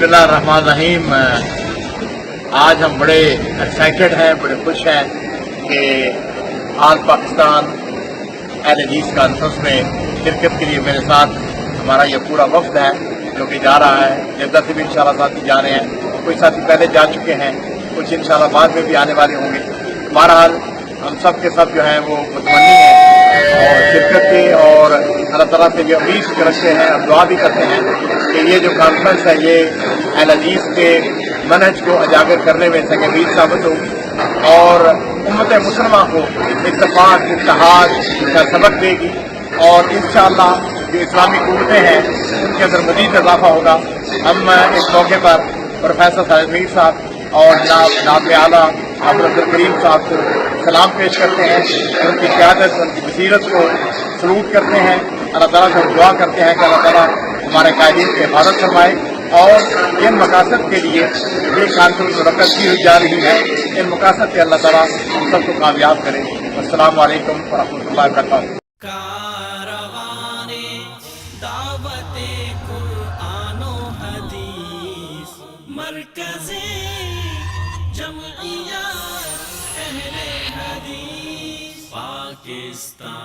बिस्मिल्लाहिर्रहमानिर्रहीम। आज हम बड़े एक्साइटेड हैं, बड़े खुश हैं कि ऑल पाकिस्तान अहले हदीस कॉन्फ्रेंस में शिरकत के लिए मेरे साथ हमारा ये पूरा वफ्द है जो कि जा रहा है। जद्दा से भी इंशाल्लाह साथी जा रहे हैं, कुछ साथी पहले जा चुके हैं, कुछ इंशाल्लाह बाद में भी आने वाले होंगे। बहरहाल हम सब के सब जो हैं वो मुतमन्नी हैं और शिरकत के, और अल्लाह ताला से ये उम्मीद रखते हैं और दुआ भी करते हैं कि ये जो कॉन्फ्रेंस है ये अहले हदीस के मनहज को उजागर करने में संगीन साबित होगी और उम्मत मुसलमा को इत्तेफाक इत्तेहाद का सबक देगी और इंशाअल्लाह जो इस्लामी कुव्वतें हैं उनके अंदर मज़ीद इजाफा होगा। हम इस मौके पर प्रोफेसर साहिब मीर साहब और नाज़िम आला अब्दुल करीम साहब को सलाम पेश करते हैं, उनकी क़यादत, उनकी बसीरत को सलूट करते हैं। अल्लाह ताला से दुआ करते हैं कि अल्लाह ताला हमारे कायदीन की हिफाजत फरमाए और इन मकासद के लिए ये कॉन्फ्रेंस मुनक्कद की जा रही है, इन मकासद से अल्लाह ताला हम सबको कामयाब करे। अस्सलाम वालेकुम व रहमतुल्लाहि व बरकातहू। कारवाने दावते कुरानो हदीस मरकज़े जमइयत अहले हदीस पाकिस्तान।